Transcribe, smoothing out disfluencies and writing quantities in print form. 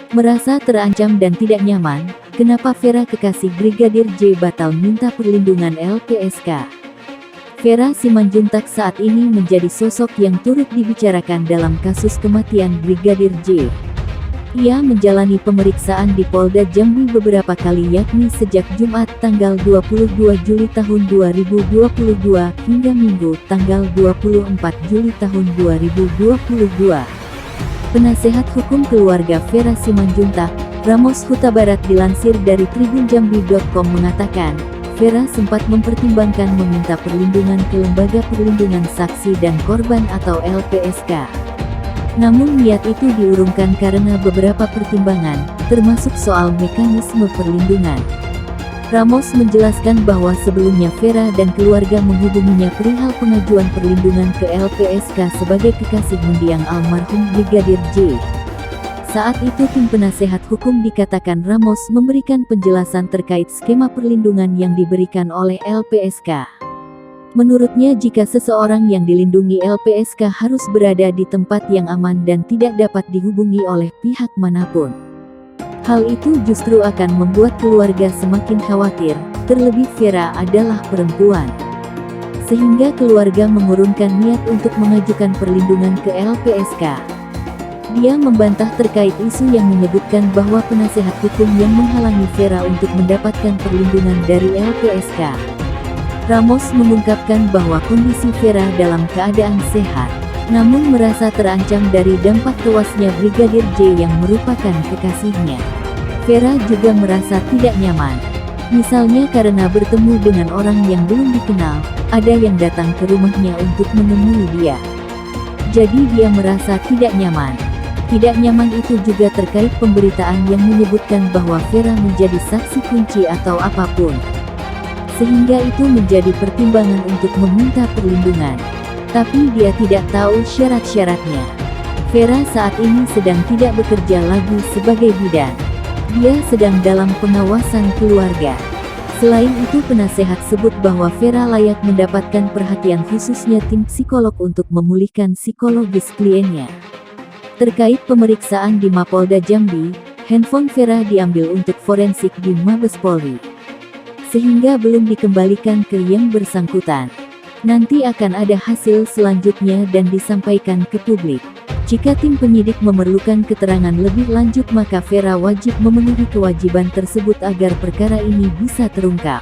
Merasa terancam dan tidak nyaman, kenapa Vera kekasih Brigadir J batal minta perlindungan LPSK? Vera Simanjuntak saat ini menjadi sosok yang turut dibicarakan dalam kasus kematian Brigadir J. Ia menjalani pemeriksaan di Polda Jambi beberapa kali yakni sejak Jumat tanggal 22 Juli tahun 2022 hingga Minggu tanggal 24 Juli tahun 2022. Penasehat hukum keluarga Vera Simanjuntak, Ramos Huta Barat dilansir dari tribunjambi.com mengatakan, Vera sempat mempertimbangkan meminta perlindungan ke Lembaga Perlindungan Saksi dan Korban atau LPSK. Namun niat itu diurungkan karena beberapa pertimbangan, termasuk soal mekanisme perlindungan. Ramos menjelaskan bahwa sebelumnya Vera dan keluarga menghubunginya perihal pengajuan perlindungan ke LPSK sebagai kekasih mendiang almarhum Brigadir J. Saat itu tim penasehat hukum dikatakan Ramos memberikan penjelasan terkait skema perlindungan yang diberikan oleh LPSK. Menurutnya jika seseorang yang dilindungi LPSK harus berada di tempat yang aman dan tidak dapat dihubungi oleh pihak manapun. Hal itu justru akan membuat keluarga semakin khawatir, terlebih Vera adalah perempuan. Sehingga keluarga mengurungkan niat untuk mengajukan perlindungan ke LPSK. Dia membantah terkait isu yang menyebutkan bahwa penasehat hukum yang menghalangi Vera untuk mendapatkan perlindungan dari LPSK. Ramos mengungkapkan bahwa kondisi Vera dalam keadaan sehat, namun merasa terancam dari dampak tewasnya Brigadir J yang merupakan kekasihnya. Vera juga merasa tidak nyaman. Misalnya karena bertemu dengan orang yang belum dikenal, ada yang datang ke rumahnya untuk menemui dia. Jadi dia merasa tidak nyaman. Tidak nyaman itu juga terkait pemberitaan yang menyebutkan bahwa Vera menjadi saksi kunci atau apapun. Sehingga itu menjadi pertimbangan untuk meminta perlindungan. Tapi dia tidak tahu syarat-syaratnya. Vera saat ini sedang tidak bekerja lagi sebagai bidan. Dia sedang dalam pengawasan keluarga. Selain itu penasehat sebut bahwa Vera layak mendapatkan perhatian khususnya tim psikolog untuk memulihkan psikologis kliennya. Terkait pemeriksaan di Mapolda Jambi, handphone Vera diambil untuk forensik di Mabes Polri. Sehingga belum dikembalikan ke yang bersangkutan. Nanti akan ada hasil selanjutnya dan disampaikan ke publik. Jika tim penyidik memerlukan keterangan lebih lanjut maka Vera wajib memenuhi kewajiban tersebut agar perkara ini bisa terungkap.